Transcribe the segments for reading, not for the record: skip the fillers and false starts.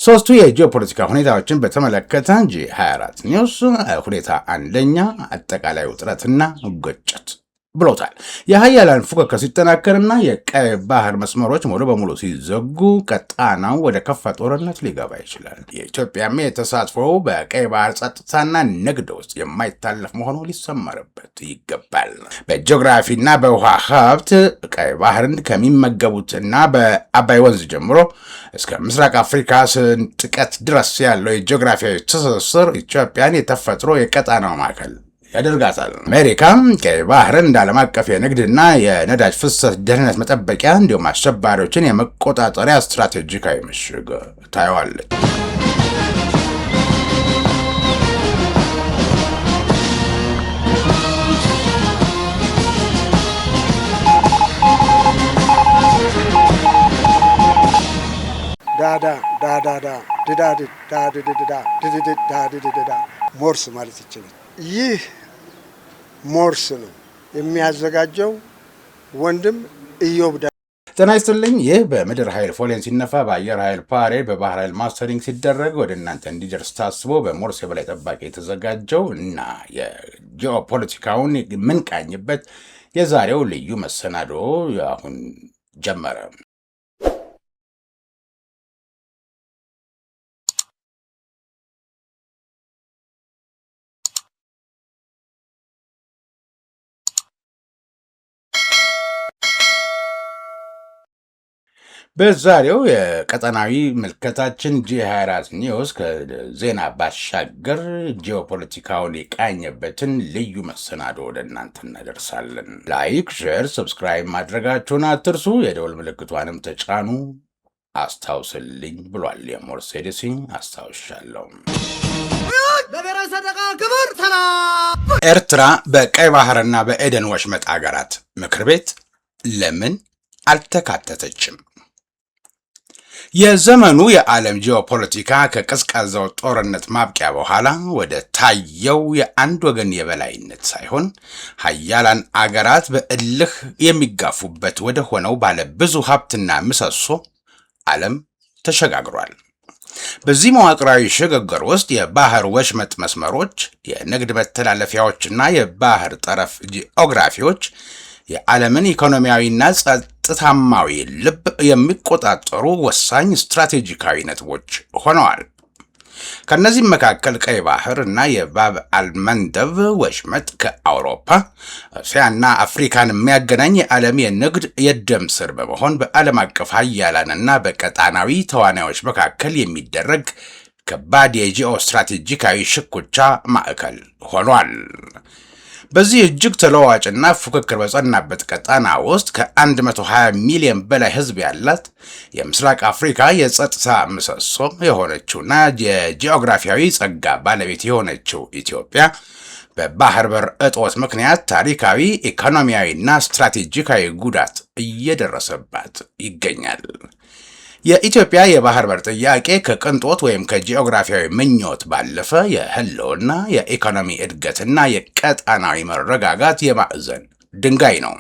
ሶስቱ የጂኦፖለቲካ ሁኔታዎችን በተመለከተ G24 ኒውስ ሁኔታ አንደኛ አጠቃላይ ውጥረትና ግጭት ብሎታል። የሀያላን ፉክክር ሲጠናከርና የቀይ ባህር መስመሮች ሙሉ በሙሉ ሲዘጉ ቀጣናው ወደ ከፋ ጦርነት ሊገባ ይችላል። የኢትዮጵያም ተሳትፎ በቀይ ባህር ጸጥታና ንግድ ውስጥ የማይታለፍ መሆኑ ሊሰመርበት ይገባል። በጂኦግራፊና በውሃ ሀብት ቀይ ባህርን ከሚመገቡትና በአባይ ወንዝ ጀምሮ እስከ ምስራቅ አፍሪካ ስንጥቀት ድረስ ያለው የጂኦግራፊያዊ ትስስር ኢትዮጵያን የተፈጥሮ የቀጣናው ማዕከል ያደርጋታል። አሜሪካም ቀይ ባህርን እንደ ዓለም አቀፍ የንግድና የነዳጅ ፍሰት ደህንነት መጠበቂያ እንዲሁም አሸባሪዎችን የመቆጣጠሪያ ስትራቴጂካዊ ምሽግ ታየዋለች። ሞርስ ማለት ይችላል። ይህ ሞርስ ነው የሚያዘጋጀው ወንድም ኢዮብ። ጤና ይስጥልኝ። ይህ በምድር ኃይል ፎሌን ሲነፋ በአየር ኃይል ፓሬድ በባህር ኃይል ማስተሪንግ ሲደረግ ወደ እናንተ እንዲደርስ ታስቦ በሞርስ የበላይ ጠባቂ የተዘጋጀው እና የጂኦፖለቲካውን የምንቃኝበት የዛሬው ልዩ መሰናዶ አሁን ጀመረ። በዛሬው የቀጠናዊ ምልከታችን G24 ኒውስ ከዜና ባሻገር ጂኦፖለቲካውን የቃኘበትን ልዩ መሰናዶ ወደ እናንተ እናደርሳለን። ላይክ፣ ሼር፣ ሰብስክራይብ ማድረጋችሁን አትርሱ። የደወል ምልክቷንም ተጫኑ። አስታውስልኝ ብሏል የሞርሴዲስ። አስታውሻለሁ። ኤርትራ በቀይ ባህርና በኤደን ወሽመጥ አገራት ምክር ቤት ለምን አልተካተተችም? የዘመኑ የዓለም ጂኦፖለቲካ ከቀዝቃዛው ጦርነት ማብቂያ በኋላ ወደ ታየው የአንድ ወገን የበላይነት ሳይሆን ሀያላን አገራት በእልህ የሚጋፉበት ወደ ሆነው ባለ ብዙ ሀብትና ምሰሶ ዓለም ተሸጋግሯል። በዚህ መዋቅራዊ ሽግግር ውስጥ የባህር ወሽመጥ መስመሮች፣ የንግድ መተላለፊያዎችና የባህር ጠረፍ ጂኦግራፊዎች የዓለምን ኢኮኖሚያዊና ጸጥታማዊ ልብ የሚቆጣጠሩ ወሳኝ ስትራቴጂካዊ ነጥቦች ሆነዋል። ከነዚህም መካከል ቀይ ባህር እና የባብ አልመንደብ ወሽመጥ ከአውሮፓ፣ እስያና አፍሪካን የሚያገናኝ የዓለም የንግድ የደም ስር በመሆን በዓለም አቀፍ ሀያላንና በቀጣናዊ ተዋናዮች መካከል የሚደረግ ከባድ የጂኦ ስትራቴጂካዊ ሽኩቻ ማዕከል ሆኗል። በዚህ እጅግ ተለዋዋጭና ፉክክር በጸናበት ቀጣና ውስጥ ከ120 ሚሊዮን በላይ ሕዝብ ያላት የምስራቅ አፍሪካ የጸጥታ ምሰሶ የሆነችውና የጂኦግራፊያዊ ጸጋ ባለቤት የሆነችው ኢትዮጵያ በባህር በር እጦት ምክንያት ታሪካዊ፣ ኢኮኖሚያዊና ስትራቴጂካዊ ጉዳት እየደረሰባት ይገኛል። የኢትዮጵያ የባህር በር ጥያቄ ከቅንጦት ወይም ከጂኦግራፊያዊ ምኞት ባለፈ የህልውና፣ የኢኮኖሚ እድገትና የቀጣናዊ መረጋጋት የማዕዘን ድንጋይ ነው።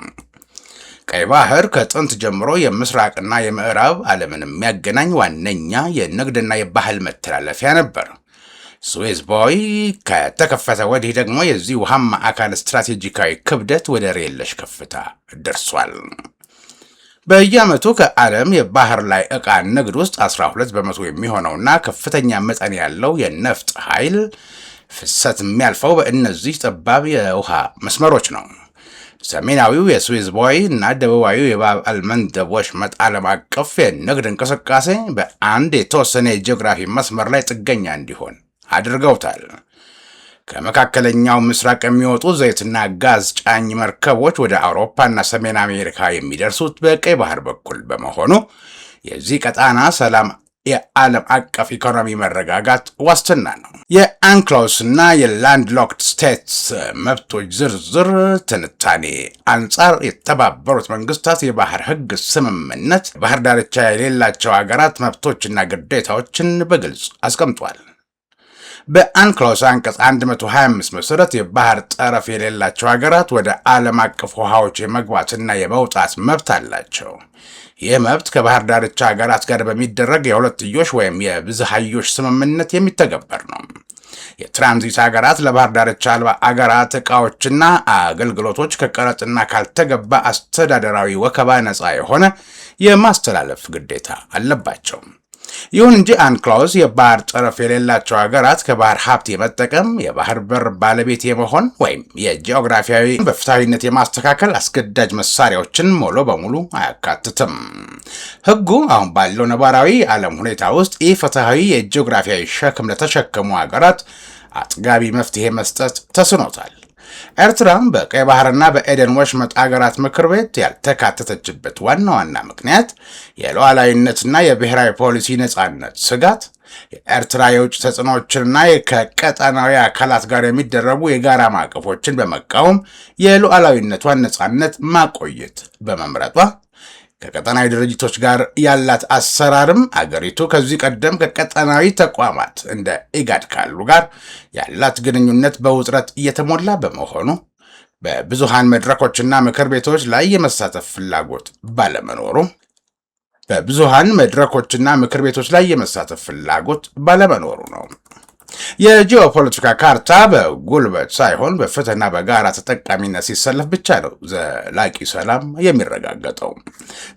ቀይ ባህር ከጥንት ጀምሮ የምስራቅና የምዕራብ ዓለምን የሚያገናኝ ዋነኛ የንግድና የባህል መተላለፊያ ነበር። ስዌዝ ቦይ ከተከፈተ ወዲህ ደግሞ የዚህ ውሃማ አካል ስትራቴጂካዊ ክብደት ወደር የለሽ ከፍታ ደርሷል። በየዓመቱ ከዓለም የባህር ላይ ዕቃ ንግድ ውስጥ 12 በመቶ የሚሆነውና ከፍተኛ መጠን ያለው የነፍጥ ኃይል ፍሰት የሚያልፈው በእነዚህ ጠባብ የውሃ መስመሮች ነው። ሰሜናዊው የስዌዝ ቦይ እና ደቡባዊው የባብ አልመንደብ ወሽመጥ ዓለም አቀፍ የንግድ እንቅስቃሴ በአንድ የተወሰነ የጂኦግራፊ መስመር ላይ ጥገኛ እንዲሆን አድርገውታል። ከመካከለኛው ምስራቅ የሚወጡ ዘይትና ጋዝ ጫኝ መርከቦች ወደ አውሮፓና ሰሜን አሜሪካ የሚደርሱት በቀይ ባህር በኩል በመሆኑ የዚህ ቀጣና ሰላም የዓለም አቀፍ ኢኮኖሚ መረጋጋት ዋስትና ነው። የአንክሎስ እና የላንድ ሎክድ ስቴትስ መብቶች ዝርዝር ትንታኔ አንጻር የተባበሩት መንግስታት የባህር ሕግ ስምምነት ባህር ዳርቻ የሌላቸው ሀገራት መብቶችና ግዴታዎችን በግልጽ አስቀምጧል። በአንክሎስ አንቀጽ 125 መሰረት የባህር ጠረፍ የሌላቸው ሀገራት ወደ ዓለም አቀፍ ውሃዎች የመግባትና የመውጣት መብት አላቸው። ይህ መብት ከባህር ዳርቻ ሀገራት ጋር በሚደረግ የሁለትዮሽ ወይም የብዝሃዮሽ ስምምነት የሚተገበር ነው። የትራንዚት ሀገራት ለባህር ዳርቻ አልባ አገራት ዕቃዎችና አገልግሎቶች ከቀረጥና ካልተገባ አስተዳደራዊ ወከባ ነፃ የሆነ የማስተላለፍ ግዴታ አለባቸው። ይሁን እንጂ አንክሎስ የባህር ጠረፍ የሌላቸው ሀገራት ከባህር ሀብት የመጠቀም የባህር በር ባለቤት የመሆን ወይም የጂኦግራፊያዊ በፍትሐዊነት የማስተካከል አስገዳጅ መሳሪያዎችን ሙሉ በሙሉ አያካትትም። ሕጉ አሁን ባለው ነባራዊ ዓለም ሁኔታ ውስጥ ኢፍትሐዊ የጂኦግራፊያዊ ሸክም ለተሸከሙ ሀገራት አጥጋቢ መፍትሄ መስጠት ተስኖታል። ኤርትራም በቀይ ባህርና በኤደን ወሽመጥ አገራት ምክር ቤት ያልተካተተችበት ዋና ምክንያት የሉዓላዊነትና የብሔራዊ ፖሊሲ ነጻነት ስጋት፣ የኤርትራ የውጭ ተጽዕኖዎችንና ከቀጠናዊ አካላት ጋር የሚደረጉ የጋራ ማዕቀፎችን በመቃወም የሉዓላዊነቷን ነጻነት ማቆየት በመምረጧ፣ ከቀጠናዊ ድርጅቶች ጋር ያላት አሰራርም አገሪቱ ከዚህ ቀደም ከቀጠናዊ ተቋማት እንደ ኢጋድ ካሉ ጋር ያላት ግንኙነት በውጥረት እየተሞላ በመሆኑ በብዙሃን መድረኮችና ምክር ቤቶች ላይ የመሳተፍ ፍላጎት ባለመኖሩ ነው። የጂኦፖለቲካ ካርታ በጉልበት ሳይሆን በፍትህና በጋራ ተጠቃሚነት ሲሰለፍ ብቻ ነው ዘላቂ ሰላም የሚረጋገጠው።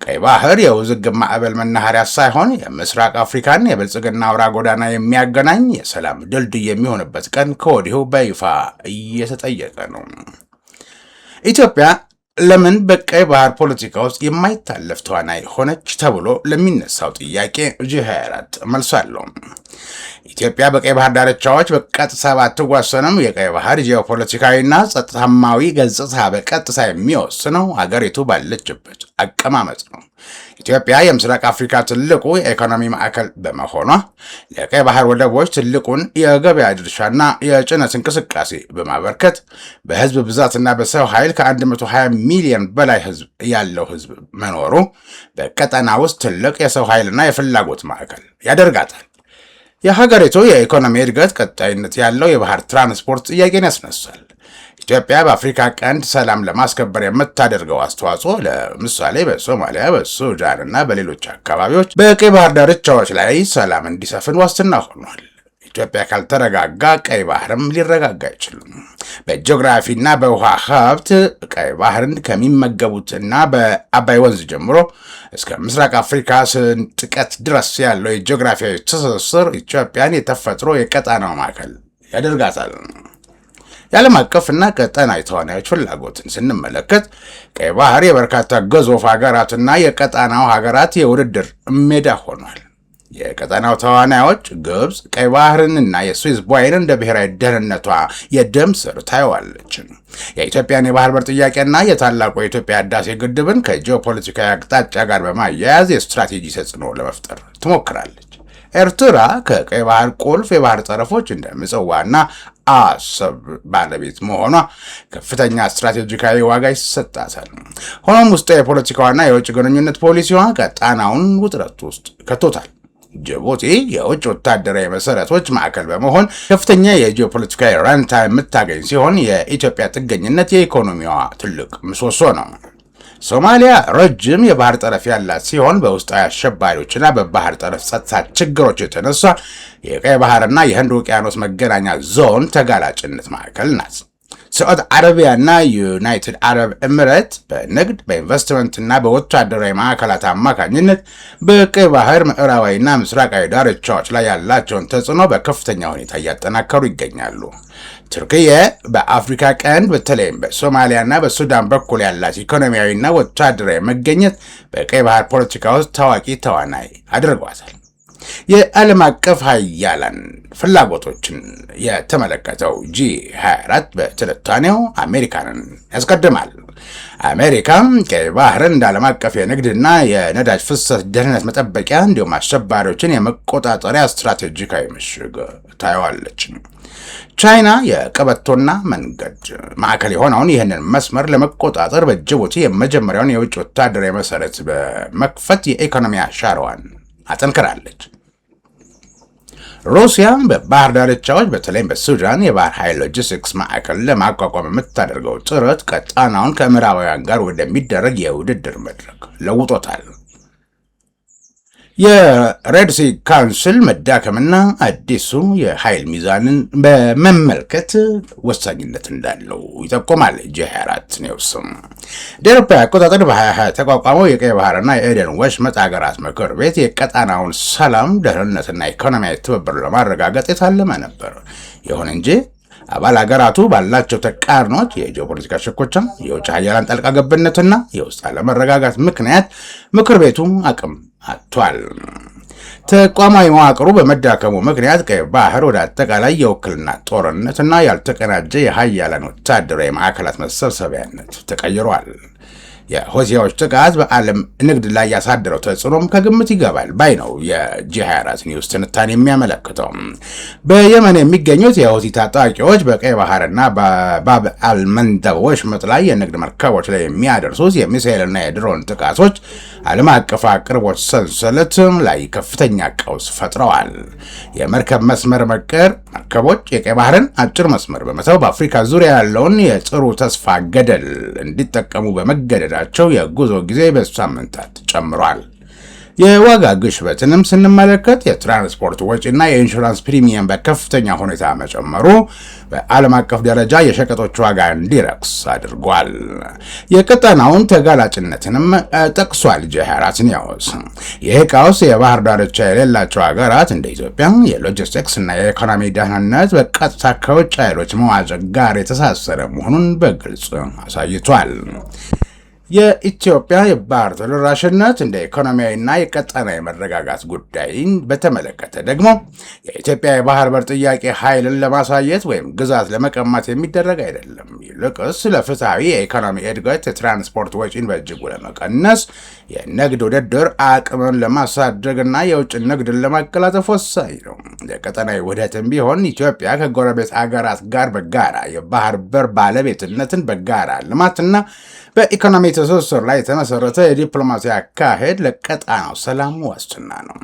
ቀይ ባህር የውዝግብ ማዕበል መናኸሪያ ሳይሆን የምስራቅ አፍሪካን የብልጽግና አውራ ጎዳና የሚያገናኝ የሰላም ድልድይ የሚሆንበት ቀን ከወዲሁ በይፋ እየተጠየቀ ነው። ኢትዮጵያ ለምን በቀይ ባህር ፖለቲካ ውስጥ የማይታለፍ ተዋናይ ሆነች ተብሎ ለሚነሳው ጥያቄ G24 መልስ አለው። ኢትዮጵያ በቀይ ባህር ዳርቻዎች በቀጥታ ባትዋሰንም የቀይ ባህር ጂኦፖለቲካዊና ጸጥታማዊ ገጽታ በቀጥታ የሚወስነው አገሪቱ ባለችበት አቀማመጥ ነው። ኢትዮጵያ የምስራቅ አፍሪካ ትልቁ የኢኮኖሚ ማዕከል በመሆኗ ለቀይ ባህር ወደቦች ትልቁን የገበያ ድርሻና የጭነት እንቅስቃሴ በማበርከት በህዝብ ብዛትና በሰው ኃይል ከ120 ሚሊዮን በላይ ህዝብ ያለው ህዝብ መኖሩ በቀጠና ውስጥ ትልቅ የሰው ኃይልና የፍላጎት ማዕከል ያደርጋታል። የሀገሪቱ የኢኮኖሚ እድገት ቀጣይነት ያለው የባህር ትራንስፖርት ጥያቄን ያስነሳል። ኢትዮጵያ በአፍሪካ ቀንድ ሰላም ለማስከበር የምታደርገው አስተዋጽኦ ለምሳሌ በሶማሊያ፣ በሱዳን እና በሌሎች አካባቢዎች በቀይ ባህር ዳርቻዎች ላይ ሰላም እንዲሰፍን ዋስትና ሆኗል። ኢትዮጵያ ካልተረጋጋ ቀይ ባህርም ሊረጋጋ አይችልም። በጂኦግራፊና በውሃ ሀብት ቀይ ባህርን ከሚመገቡትና በአባይ ወንዝ ጀምሮ እስከ ምስራቅ አፍሪካ ስንጥቀት ድረስ ያለው የጂኦግራፊያዊ ትስስር ኢትዮጵያን የተፈጥሮ የቀጣናው ማዕከል ያደርጋታል። የዓለም አቀፍና ቀጠናዊ ተዋናዮች ፍላጎትን ስንመለከት ቀይ ባህር የበርካታ ግዙፍ ሀገራትና የቀጣናው ሀገራት የውድድር ሜዳ ሆኗል። የቀጠናው ተዋናዮች ግብፅ ቀይ ባህርንና የስዊዝ ቦይን እንደ ብሔራዊ ደህንነቷ የደም ስር ታየዋለች። የኢትዮጵያን የባህር በር ጥያቄና የታላቁ የኢትዮጵያ ህዳሴ ግድብን ከጂኦፖለቲካዊ አቅጣጫ ጋር በማያያዝ የስትራቴጂ ተጽዕኖ ለመፍጠር ትሞክራለች። ኤርትራ ከቀይ ባህር ቁልፍ የባህር ጠረፎች እንደ ምጽዋና አሰብ ባለቤት መሆኗ ከፍተኛ ስትራቴጂካዊ ዋጋ ይሰጣታል። ሆኖም ውስጥ የፖለቲካዋና የውጭ ግንኙነት ፖሊሲዋ ቀጣናውን ውጥረት ውስጥ ከቶታል። ጅቡቲ የውጭ ወታደራዊ መሰረቶች ማዕከል በመሆን ከፍተኛ የጂኦፖለቲካዊ ረንታ የምታገኝ ሲሆን የኢትዮጵያ ጥገኝነት የኢኮኖሚዋ ትልቅ ምሰሶ ነው። ሶማሊያ ረጅም የባህር ጠረፍ ያላት ሲሆን በውስጣዊ አሸባሪዎችና በባህር ጠረፍ ጸጥታ ችግሮች የተነሳ የቀይ ባህርና የህንድ ውቅያኖስ መገናኛ ዞን ተጋላጭነት ማዕከል ናት። ሳዑዲ አረቢያና ዩናይትድ አረብ ኤሚሬት በንግድ በኢንቨስትመንትና በወታደራዊ ማዕከላት አማካኝነት በቀይ ባህር ምዕራባዊና ምስራቃዊ ዳርቻዎች ላይ ያላቸውን ተጽዕኖ በከፍተኛ ሁኔታ እያጠናከሩ ይገኛሉ። ቱርክዬ በአፍሪካ ቀንድ በተለይም በሶማሊያና በሱዳን በኩል ያላት ኢኮኖሚያዊና ወታደራዊ መገኘት በቀይ ባህር ፖለቲካ ውስጥ ታዋቂ ተዋናይ አድርጓታል። የዓለም አቀፍ ሀያላን ፍላጎቶችን የተመለከተው G24 በትንታኔው አሜሪካንን ያስቀድማል። አሜሪካ ቀይ ባህርን እንደ ዓለም አቀፍ የንግድና የነዳጅ ፍሰት ደህንነት መጠበቂያ እንዲሁም አሸባሪዎችን የመቆጣጠሪያ ስትራቴጂካዊ ምሽግ ታየዋለች። ቻይና የቀበቶና መንገድ ማዕከል የሆነውን ይህንን መስመር ለመቆጣጠር በጅቡቲ የመጀመሪያውን የውጭ ወታደራዊ መሰረት በመክፈት የኢኮኖሚ አሻራዋን አጠንክራለች። ሩሲያ በባህር ዳርቻዎች በተለይም በሱዳን የባህር ኃይል ሎጂስቲክስ ማዕከል ለማቋቋም የምታደርገው ጥረት ቀጣናውን ከምዕራባውያን ጋር ወደሚደረግ የውድድር መድረክ ለውጦታል። የሬድሲ ካውንስል መዳከምና አዲሱ የኃይል ሚዛንን በመመልከት ወሳኝነት እንዳለው ይጠቁማል። G24 ኒውስ በአውሮፓ አቆጣጠር በ2020 ተቋቋመው የቀይ ባህርና የኤደን ወሽመጥ ሀገራት ምክር ቤት የቀጣናውን ሰላም፣ ደህንነትና ኢኮኖሚያዊ ትብብር ለማረጋገጥ የታለመ ነበር። ይሁን እንጂ አባል ሀገራቱ ባላቸው ተቃርኖች፣ የጂኦፖለቲካ ሽኩቻ፣ የውጭ ሀያላን ጣልቃ ገብነትና የውስጥ አለመረጋጋት ምክንያት ምክር ቤቱ አቅም አጥቷል። ተቋማዊ መዋቅሩ በመዳከሙ ምክንያት ቀይ ባህር ወደ አጠቃላይ የውክልና ጦርነትና ያልተቀናጀ የሀያላን ወታደራዊ ማዕከላት መሰብሰቢያነት ተቀይሯል። የሁቲዎች ጥቃት በዓለም ንግድ ላይ ያሳደረው ተጽዕኖም ከግምት ይገባል ባይ ነው የጂ24 ኒውስ ትንታኔ የሚያመለክተው። በየመን የሚገኙት የሁቲ ታጣቂዎች በቀይ ባህርና በባብ አልመንደብ ወሽመጥ ላይ የንግድ መርከቦች ላይ የሚያደርሱት የሚሳኤልና የድሮን ጥቃቶች ዓለም አቀፍ አቅርቦት ሰንሰለት ላይ ከፍተኛ ቀውስ ፈጥረዋል። የመርከብ መስመር መርከቦች የቀይ ባህርን አጭር መስመር በመተው በአፍሪካ ዙሪያ ያለውን የጥሩ ተስፋ ገደል እንዲጠቀሙ በመገደዳቸው የጉዞ ጊዜ በሳምንታት ጨምሯል። የዋጋ ግሽበትንም ስንመለከት የትራንስፖርት ወጪና የኢንሹራንስ ፕሪሚየም በከፍተኛ ሁኔታ መጨመሩ በዓለም አቀፍ ደረጃ የሸቀጦች ዋጋ እንዲረክስ አድርጓል። የቀጠናውን ተጋላጭነትንም ጠቅሷል G24 ኒውስ። ይህ ቀውስ የባህር ዳርቻ የሌላቸው ሀገራት እንደ ኢትዮጵያ የሎጂስቲክስ እና የኢኮኖሚ ደህንነት በቀጥታ ከውጭ ኃይሎች መዋዠቅ ጋር የተሳሰረ መሆኑን በግልጽ አሳይቷል። የኢትዮጵያ የባህር ተደራሽነት እንደ ኢኮኖሚያዊና የቀጠናዊ መረጋጋት ጉዳይን በተመለከተ ደግሞ የኢትዮጵያ የባህር በር ጥያቄ ኃይልን ለማሳየት ወይም ግዛት ለመቀማት የሚደረግ አይደለም። ይልቅስ ለፍትሐዊ የኢኮኖሚ እድገት፣ የትራንስፖርት ወጪን በእጅጉ ለመቀነስ፣ የንግድ ውድድር አቅምን ለማሳደግና የውጭ ንግድን ለማቀላጠፍ ወሳኝ ነው። የቀጠናዊ ውህደትም ቢሆን ኢትዮጵያ ከጎረቤት አገራት ጋር በጋራ የባህር በር ባለቤትነትን በጋራ ልማትና በኢኮኖሚ ትስስር ላይ የተመሰረተ የዲፕሎማሲ አካሄድ ለቀጣናው ሰላም ዋስትና ነው።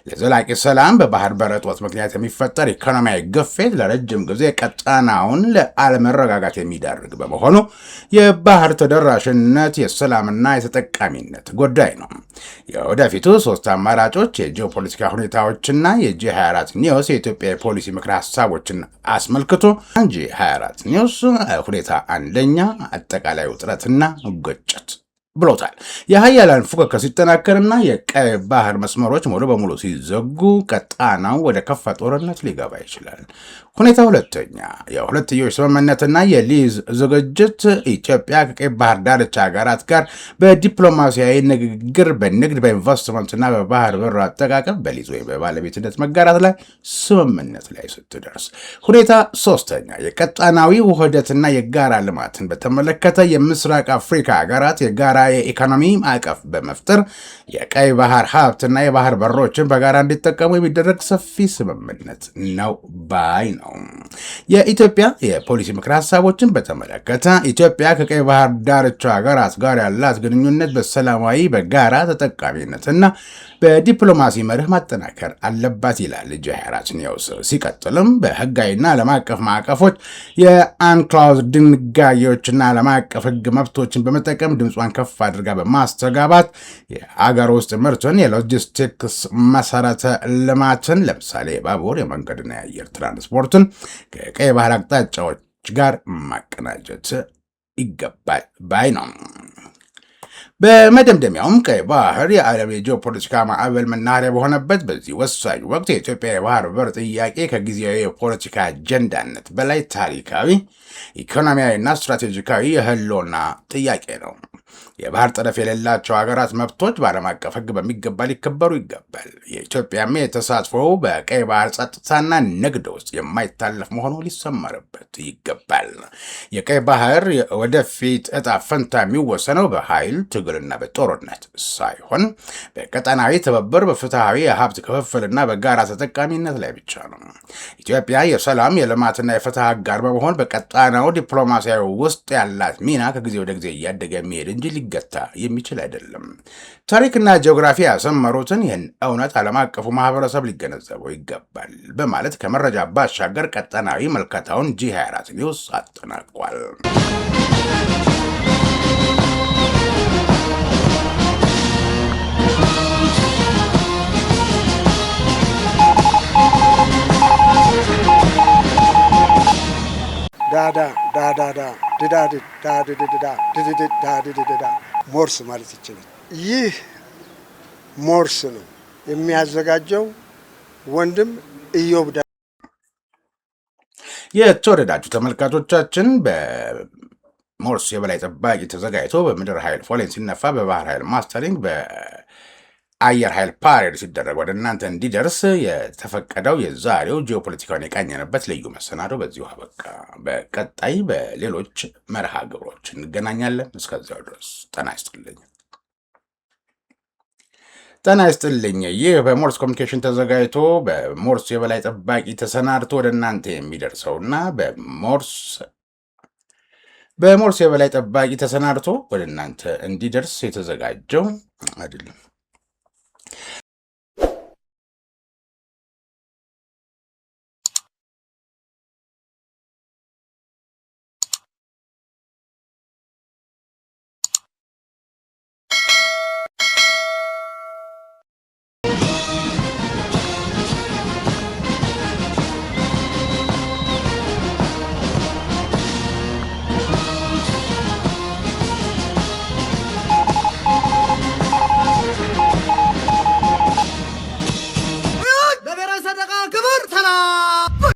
ለዘላቂ ሰላም በባህር በር እጦት ምክንያት የሚፈጠር ኢኮኖሚያዊ ግፊት ለረጅም ጊዜ ቀጣናውን ለአለመረጋጋት የሚዳርግ በመሆኑ የባህር ተደራሽነት የሰላምና የተጠቃሚነት ጉዳይ ነው። የወደፊቱ ሶስት አማራጮች የጂኦፖለቲካ ሁኔታዎችና የጂ24 ኒውስ የኢትዮጵያ የፖሊሲ ምክረ ሀሳቦችን አስመልክቶ G24 ኒውስ ሁኔታ አንደኛ አጠቃላይ ውጥረትና ግጭት ብሎታል። የሀያላን ፉክክር ሲጠናከርና የቀይ ባህር መስመሮች ሙሉ በሙሉ ሲዘጉ ቀጣናው ወደ ከፋ ጦርነት ሊገባ ይችላል። ሁኔታ ሁለተኛ የሁለትዮሽ ስምምነትና የሊዝ ዝግጅት ኢትዮጵያ ከቀይ ባህር ዳርቻ ሀገራት ጋር በዲፕሎማሲያዊ ንግግር በንግድ በኢንቨስትመንትና በባህር በር አጠቃቀም በሊዝ ወይም በባለቤትነት መጋራት ላይ ስምምነት ላይ ስትደርስ። ሁኔታ ሶስተኛ የቀጣናዊ ውህደትና የጋራ ልማትን በተመለከተ የምስራቅ አፍሪካ ሀገራት የጋራ የኢኮኖሚ ማዕቀፍ በመፍጠር የቀይ ባህር ሀብትና የባህር በሮችን በጋራ እንዲጠቀሙ የሚደረግ ሰፊ ስምምነት ነው ባይ ነው። የኢትዮጵያ የፖሊሲ ምክረ ሀሳቦችን በተመለከተ ኢትዮጵያ ከቀይ ባህር ዳርቻ ሀገራት ጋር ያላት ግንኙነት በሰላማዊ በጋራ ተጠቃሚነትና በዲፕሎማሲ መርህ ማጠናከር አለባት ይላል G24 ኒውስ። ሲቀጥልም በህጋዊና ዓለም አቀፍ ማዕቀፎች የአንክላውዝ ድንጋጌዎችና ዓለም አቀፍ ህግ መብቶችን በመጠቀም ድምጿን ከፍ አድርጋ በማስተጋባት የአገር ውስጥ ምርትን፣ የሎጂስቲክስ መሰረተ ልማትን ለምሳሌ የባቡር የመንገድና የአየር ትራንስፖርትን ከቀይ ባህር አቅጣጫዎች ጋር ማቀናጀት ይገባል ባይ ነው። በመደምደሚያውም ቀይ ባህር የዓለም የጂኦፖለቲካ ማዕበል መናኸሪያ በሆነበት በዚህ ወሳኝ ወቅት የኢትዮጵያ የባህር በር ጥያቄ ከጊዜያዊ የፖለቲካ አጀንዳነት በላይ ታሪካዊ፣ ኢኮኖሚያዊና ስትራቴጂካዊ የህልውና ጥያቄ ነው። የባህር ጠረፍ የሌላቸው ሀገራት መብቶች በዓለም አቀፍ ህግ በሚገባ ሊከበሩ ይገባል። የኢትዮጵያም የተሳትፎ በቀይ ባህር ጸጥታና ንግድ ውስጥ የማይታለፍ መሆኑ ሊሰመርበት ይገባል። የቀይ ባህር ወደፊት እጣ ፈንታ የሚወሰነው በኃይል ትግልና በጦርነት ሳይሆን በቀጠናዊ ትብብር፣ በፍትሐዊ የሀብት ክፍፍልና በጋራ ተጠቃሚነት ላይ ብቻ ነው። ኢትዮጵያ የሰላም የልማትና የፍትህ አጋር በመሆን በቀጣናው ዲፕሎማሲያዊ ውስጥ ያላት ሚና ከጊዜ ወደ ጊዜ እያደገ የሚሄድ እንጂ ሊገታ የሚችል አይደለም። ታሪክና ጂኦግራፊ ያሰመሩትን ይህን እውነት ዓለም አቀፉ ማህበረሰብ ሊገነዘበው ይገባል በማለት ከመረጃ ባሻገር ቀጠናዊ መልከታውን G24 ኒውስ አጠናቋል። ሞርስ ማለት ይችላል። ይህ ሞርስ ነው የሚያዘጋጀው ወንድም ኢዮብ። የተወደዳችሁ ተመልካቾቻችን በሞርስ የበላይ ጠባቂ ተዘጋጅቶ በምድር ኃይል ፎሌን ሲነፋ በባህር ኃይል ማስተሪንግ በአየር ኃይል ፓሬድ ሲደረግ ወደ እናንተ እንዲደርስ የተፈቀደው የዛሬው ጂኦፖለቲካውን የቃኘንበት ልዩ መሰናዶ በዚሁ አበቃ። በቀጣይ በሌሎች መርሃ ግብሮች እንገናኛለን። እስከዚያው ድረስ ጤና ይስጥልኝ። ጤና ይስጥልኝ። ይህ በሞርስ ኮሚኒኬሽን ተዘጋጅቶ በሞርስ የበላይ ጠባቂ ተሰናድቶ ወደ እናንተ የሚደርሰውና በሞርስ የበላይ ጠባቂ ተሰናድቶ ወደ እናንተ እንዲደርስ የተዘጋጀው አይደለም።